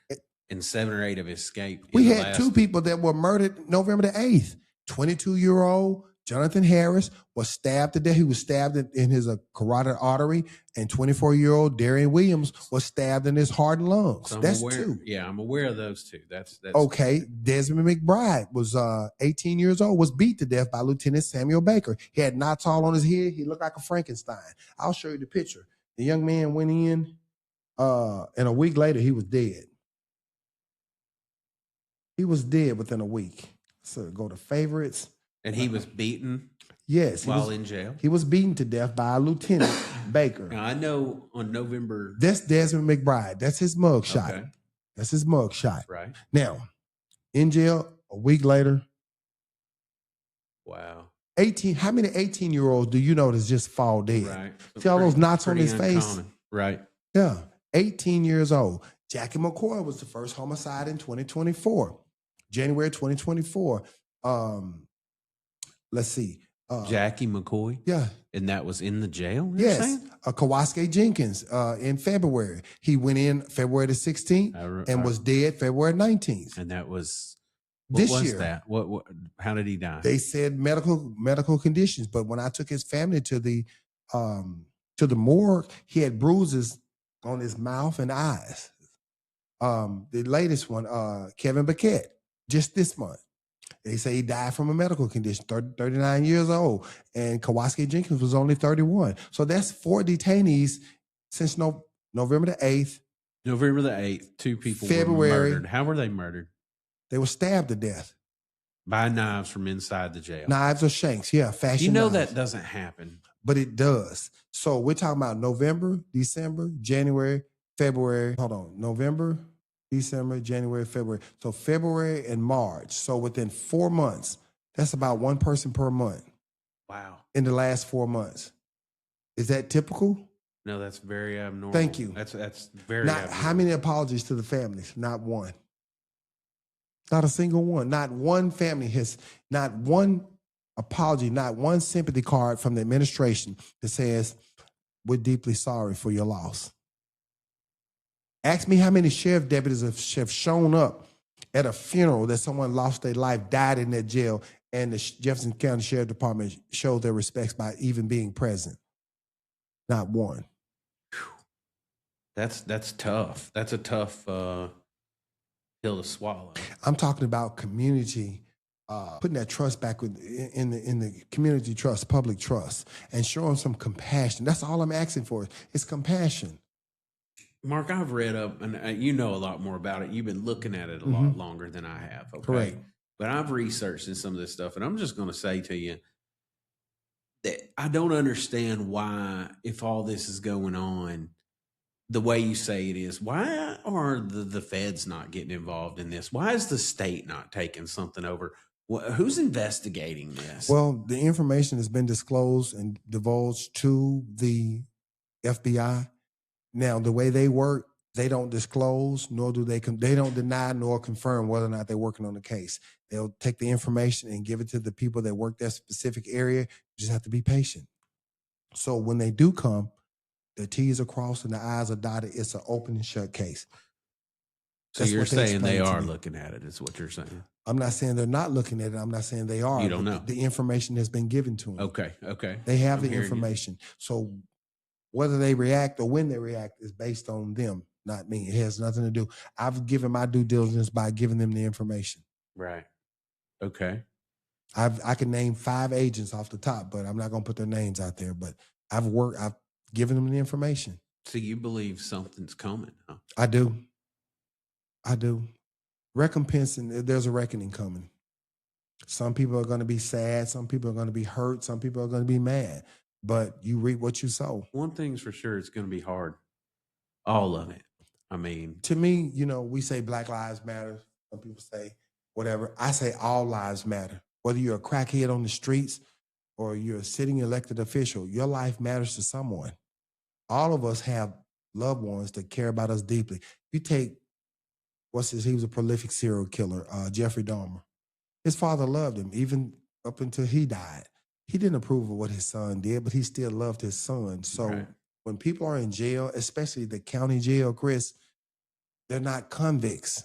and 7 or 8 have escaped. We had 2 people that were murdered November the 8th. 22-year-old Jonathan Harris was stabbed to death. He was stabbed in his carotid artery, and 24-year-old Darian Williams was stabbed in his heart and lungs. So that's aware, 2. Yeah, I'm aware of those 2. That's okay. Desmond McBride was 18 years old, was beat to death by Lieutenant Samuel Baker. He had knots all on his head. He looked like a Frankenstein. I'll show you the picture. The young man went in, and a week later he was dead. He was dead within a week. So go to favorites. And he was beaten Yes, while in jail. He was beaten to death by a Lieutenant Baker. Now, I know on November. That's Desmond McBride. That's his mug shot. Okay. That's his mug shot. Right. Now, in jail a week later. Wow. 18. How many 18-year-olds do you know that's just fall dead? Right. So see all those knots on his uncommon. face? Right. Yeah. 18 years old. Jackie McCoy was the first homicide in 2024. January 2024. Let's see. Jackie McCoy? Yeah. And that was in the jail? Yes. Kowalski Jenkins in February. He went in February the 16th and was dead February 19th. And that was this was year. That? What how did he die? They said medical conditions, but when I took his family to the morgue, he had bruises on his mouth and eyes. The latest one, Kevin Paquette, just this month. They say he died from a medical condition, 39 years old. And Kowalski Jenkins was only 31. So that's 4 detainees since November the 8th. November the 8th, 2 people February, were murdered. How were they murdered? They were stabbed to death. By knives from inside the jail. Knives or shanks, yeah, fashion You know knives. that doesn't happen. But it does. So we're talking about November, December, January, February. Hold on. November, December, January, February. So February and March. So within 4 months, that's about 1 person per month. Wow. In the last 4 months. Is that typical? No, that's very abnormal. Thank you. That's very abnormal. How many apologies to the families? Not one. Not a single one. Not one family has, not one apology, not one sympathy card from the administration that says, we're deeply sorry for your loss. Ask me how many sheriff deputies have shown up at a funeral that someone lost their life, died in that jail, and the Jefferson County Sheriff Department showed their respects by even being present. Not one. That's tough. That's a tough pill to swallow. I'm talking about community, putting that trust back in the community trust, public trust, and showing some compassion. That's all I'm asking for. It's compassion. Mark, I've read up, and you know a lot more about it. You've been looking at it a lot longer than I have. Okay? Correct. But I've researched in some of this stuff, and I'm just going to say to you that I don't understand why, if all this is going on the way you say it is, why are the feds not getting involved in this? Why is the state not taking something over? Who's investigating this? Well, the information has been disclosed and divulged to the FBI. Now, the way they work, they don't disclose, nor do they don't deny nor confirm whether or not they're working on the case. They'll take the information and give it to the people that work that specific area. You just have to be patient. So when they do come, the T's are crossed and the I's are dotted. It's an open and shut case. So you're saying they are looking at it, is what you're saying? I'm not saying they're not looking at it. I'm not saying they are. You don't know. The information has been given to them. Okay. They have the information. So whether they react or when they react is based on them, not me. It has nothing to do. I've given my due diligence by giving them the information. Right. Okay. I can name 5 agents off the top, but I'm not going to put their names out there. But I've given them the information. So you believe something's coming, huh? I do. Recompense, and there's a reckoning coming. Some people are going to be sad. Some people are going to be hurt. Some people are going to be mad. But you reap what you sow. One thing's for sure, it's going to be hard. All of it. I mean, to me, we say Black Lives Matter. Some people say whatever. I say all lives matter. Whether you're a crackhead on the streets or you're a sitting elected official, your life matters to someone. All of us have loved ones that care about us deeply. You take, he was a prolific serial killer, Jeffrey Dahmer. His father loved him, even up until he died. He didn't approve of what his son did, but he still loved his son. So when people are in jail, especially the county jail, Chris, they're not convicts.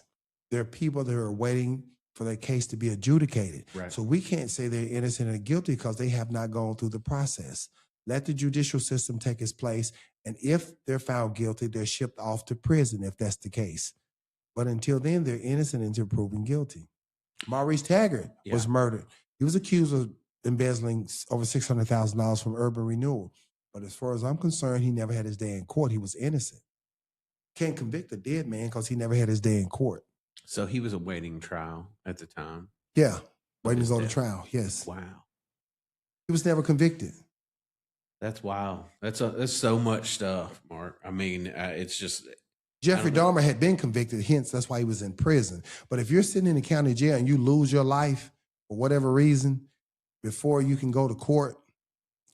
They're people that are waiting for their case to be adjudicated. Right. So we can't say they're innocent or guilty because they have not gone through the process. Let the judicial system take its place. And if they're found guilty, they're shipped off to prison if that's the case. But until then, they're innocent until proven guilty. Maurice Taggart was murdered. He was accused of embezzling over $600,000 from Urban Renewal. But as far as I'm concerned, he never had his day in court. He was innocent. Can't convict a dead man because he never had his day in court. So he was awaiting trial at the time. Yeah, waiting to his go to death. trial. Yes, Wow. he was never convicted. That's wild. That's so much stuff, Mark. I mean, it's just Jeffrey don't know. Dahmer had been convicted, hence that's why he was in prison. But if you're sitting in the county jail and you lose your life for whatever reason before you can go to court,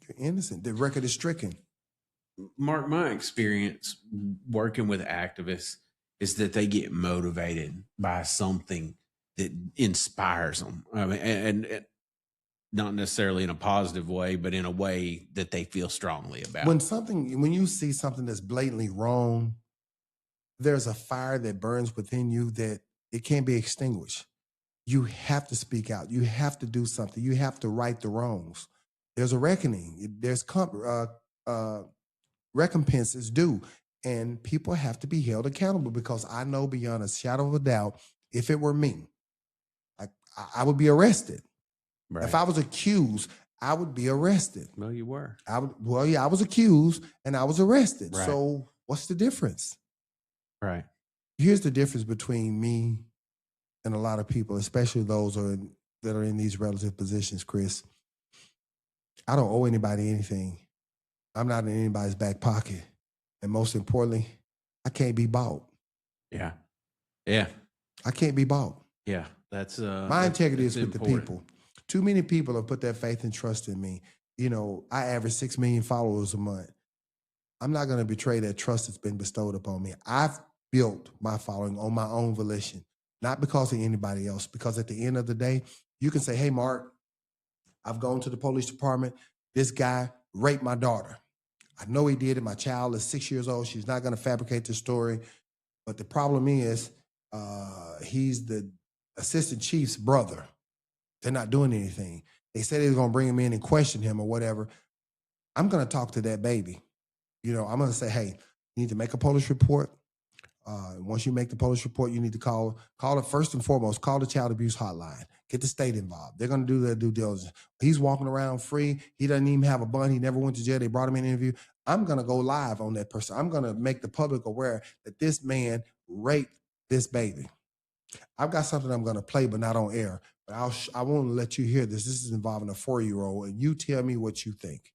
you're innocent. The record is stricken. Mark, my experience working with activists is that they get motivated by something that inspires them. I mean, and not necessarily in a positive way, but in a way that they feel strongly about. When you see something that's blatantly wrong, there's a fire that burns within you that it can't be extinguished. You have to speak out. You have to do something. You have to right the wrongs. There's a reckoning. There's recompenses due, and people have to be held accountable, because I know beyond a shadow of a doubt, if it were me, I would be arrested. Right. If I was accused, I would be arrested. Well, you were. I was accused and I was arrested. Right. So what's the difference? Right. Here's the difference between me and a lot of people, especially those that are in these relative positions, Chris. I don't owe anybody anything. I'm not in anybody's back pocket. And most importantly, I can't be bought. Yeah. Yeah. I can't be bought. Yeah. That's my integrity is with important. The people. Too many people have put their faith and trust in me. You know, I average 6 million followers a month. I'm not going to betray that trust that's been bestowed upon me. I've built my following on my own volition, not because of anybody else, because at the end of the day, you can say, hey, Mark, I've gone to the police department. This guy raped my daughter. I know he did it. My child is 6 years old. She's not going to fabricate the story. But the problem is he's the assistant chief's brother. They're not doing anything. They said they were going to bring him in and question him or whatever. I'm going to talk to that baby. You know, I'm going to say, hey, you need to make a police report. Once you make the police report, you need to call it first and foremost, call the child abuse hotline. Get the state involved. They're going to do their due diligence. He's walking around free. He doesn't even have a bond. He never went to jail. They brought him in an interview. I'm going to go live on that person. I'm going to make the public aware that this man raped this baby. I've got something I'm going to play, but not on air. But I won't let you hear this. This is involving a 4-year-old, and you tell me what you think.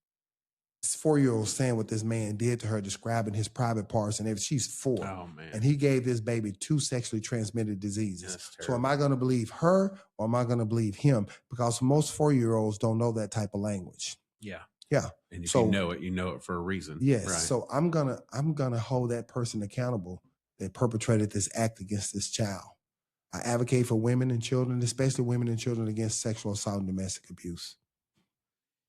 This 4-year-old saying what this man did to her, describing his private parts and everything. She's 4. Oh, man. And he gave this baby 2 sexually transmitted diseases. So am I going to believe her or am I going to believe him? Because most 4-year-olds don't know that type of language. Yeah. Yeah. And if you know it for a reason. Yes. Right. So I'm gonna hold that person accountable that perpetrated this act against this child. I advocate for women and children, especially women and children, against sexual assault and domestic abuse.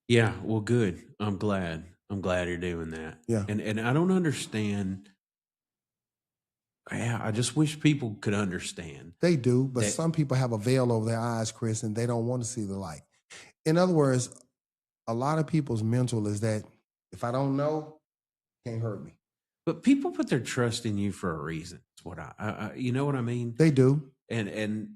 Yeah, well, good. I'm glad you're doing that. Yeah. And I don't understand. Yeah, I just wish people could understand. They do, but some people have a veil over their eyes, Chris, and they don't want to see the light. In other words, a lot of people's mental is that if I don't know, it can't hurt me. But people put their trust in you for a reason. It's what I you know what I mean? They do. And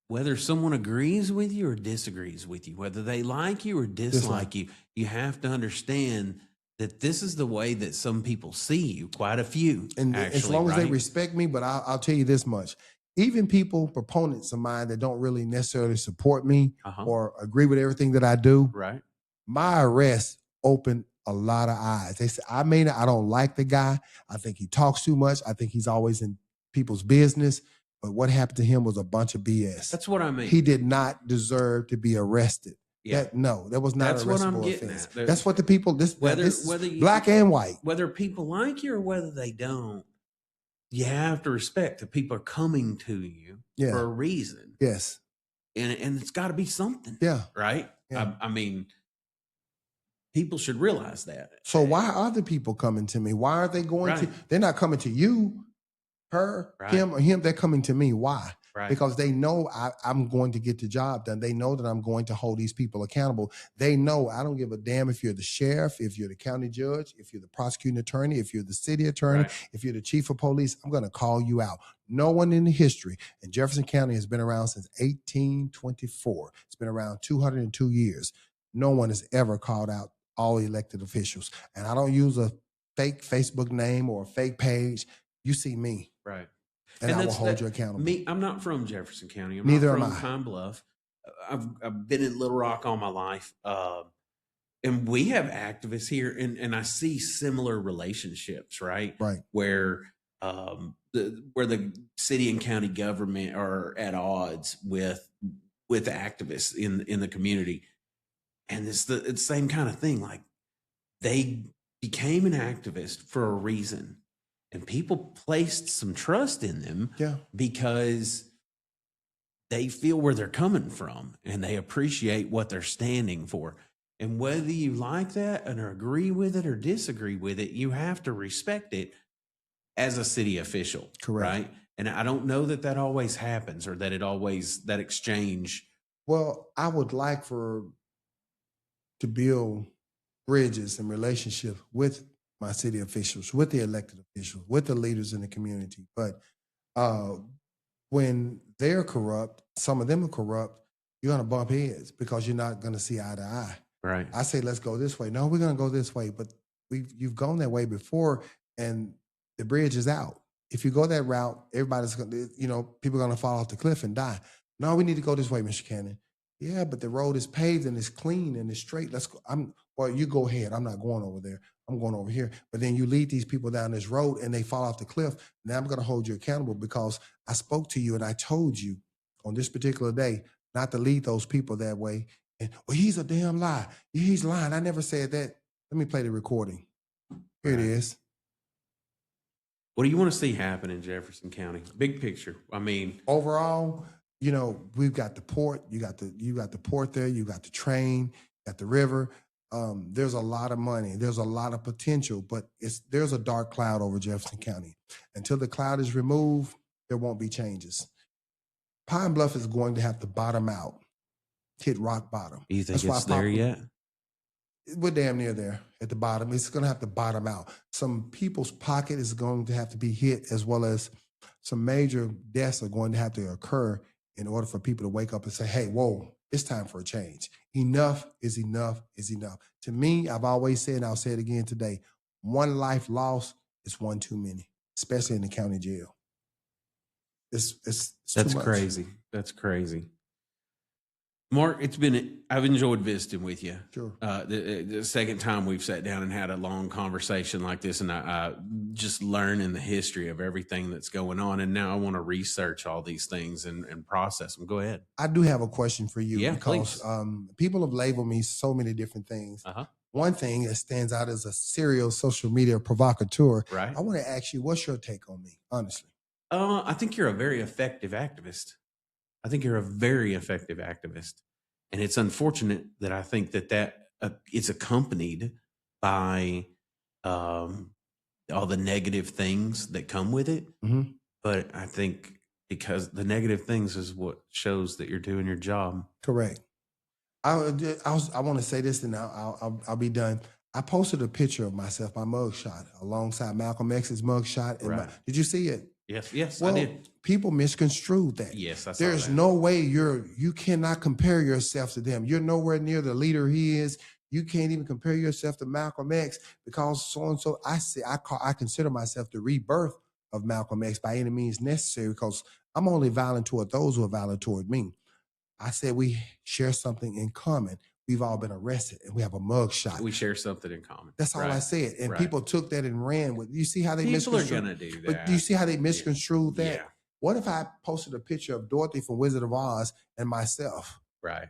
whether someone agrees with you or disagrees with you, whether they like you or dislike you, you have to understand that this is the way that some people see you, quite a few. And actually, as long as they respect me, but I'll tell you this much. Even people, proponents of mine that don't really necessarily support me or agree with everything that I do, right? My arrest opened a lot of eyes. They say, I don't like the guy. I think he talks too much. I think he's always in people's business. But what happened to him was a bunch of BS. That's what I mean. He did not deserve to be arrested. Yeah. That was not That's an what I'm arrestable getting offense. at. That's what the people, whether black and white. Whether people like you or whether they don't, you have to respect that people are coming to you for a reason. Yes. And it's got to be something. Yeah. Right? Yeah. I mean, people should realize that. So why are other people coming to me? Why are they going to? They're not coming to you, her, him, or him. They're coming to me. Why? Right. Because they know I'm going to get the job done. They know that I'm going to hold these people accountable. They know I don't give a damn if you're the sheriff, if you're the county judge, if you're the prosecuting attorney, if you're the city attorney, if you're the chief of police, I'm going to call you out. No one in the history, and Jefferson County has been around since 1824. It's been around 202 years. No one has ever called out all elected officials. And I don't use a fake Facebook name or a fake page. You see me. Right. And I will hold you accountable. Me, I'm not from Jefferson County. I'm Neither not am from I. Pine Bluff. I've been in Little Rock all my life. And we have activists here, and I see similar relationships, right? Right. Where the city and county government are at odds with activists in the community. And it's the same kind of thing. Like, they became an activist for a reason, and people placed some trust in them because they feel where they're coming from and they appreciate what they're standing for. And whether you like that and agree with it or disagree with it, you have to respect it as a city official. Correct. Right? And I don't know that always happens, or that exchange. Well, I would like to build bridges and relationships with my city officials, with the elected officials, with the leaders in the community. But when they're corrupt, some of them are corrupt, you're going to bump heads because you're not going to see eye to eye. Right. I say, let's go this way. No, we're going to go this way. But you've gone that way before, and the bridge is out. If you go that route, everybody's going to, people are going to fall off the cliff and die. No, we need to go this way, Mr. Cannon. Yeah, but the road is paved and it's clean and it's straight. Let's go. Well, you go ahead. I'm not going over there. I'm going over here. But then you lead these people down this road and they fall off the cliff. Now I'm going to hold you accountable because I spoke to you and I told you on this particular day not to lead those people that way. And, well, he's a damn lie. He's lying. I never said that. Let me play the recording. Here it is. What do you want to see happen in Jefferson County? Big picture. I mean, overall, we've got the port. You got the port there. You got the train. You got the river. There's a lot of money. There's a lot of potential, but there's a dark cloud over Jefferson County. Until the cloud is removed, there won't be changes. Pine Bluff is going to have to bottom out, hit rock bottom. You think it's there yet? We're damn near there at the bottom. It's going to have to bottom out. Some people's pocket is going to have to be hit, as well as some major deaths are going to have to occur in order for people to wake up and say, hey, whoa, it's time for a change. Enough is enough is enough. To me, I've always said, and I'll say it again today, one life lost is one too many, especially in the county jail. It's That's too much. Crazy. That's crazy. Mark, I've enjoyed visiting with you. Sure. The second time we've sat down and had a long conversation like this, and I just learning the history of everything that's going on. And now I want to research all these things and process them. Go ahead. I do have a question for you. Yeah, because people have labeled me so many different things. Uh-huh. One thing that stands out as a serial social media provocateur. Right. I want to ask you, what's your take on me, honestly? I think you're a very effective activist. And it's unfortunate that I think that is accompanied by all the negative things that come with it. Mm-hmm. But I think because the negative things is what shows that you're doing your job. Correct. I want to say this, and I'll be done. I posted a picture of myself, my mugshot, alongside Malcolm X's mugshot. Right. Did you see it? Yes, well, I did. People misconstrued that. Yes, I saw There's that. no way you cannot compare yourself to them. You're nowhere near the leader he is. You can't even compare yourself to Malcolm X because so and so. I consider myself the rebirth of Malcolm X by any means necessary because I'm only violent toward those who are violent toward me. I said we share something in common. We've all been arrested and we have a mugshot. We share something in common. That's all I said. And people took that and ran with it. You see how they misconstrued? People are going to do that. But do you see how they misconstrued that? Yeah. What if I posted a picture of Dorothy from Wizard of Oz and myself? Right.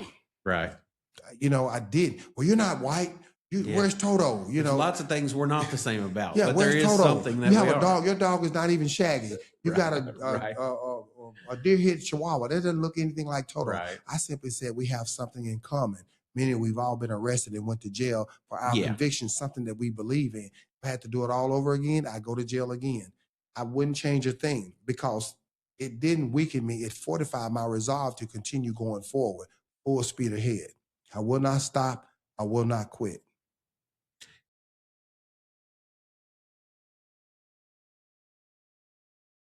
I did. Well, you're not white. Where's Toto? There's lots of things we're not the same about. Yeah, but where's there is Toto? Something that you have a dog. Your dog is not even Shaggy. You got a deer-headed Chihuahua. That doesn't look anything like Toto. Right. I simply said we have something in common, meaning we've all been arrested and went to jail for our convictions, something that we believe in. If I had to do it all over again, I'd go to jail again. I wouldn't change a thing because it didn't weaken me. It fortified my resolve to continue going forward, full speed ahead. I will not stop. I will not quit.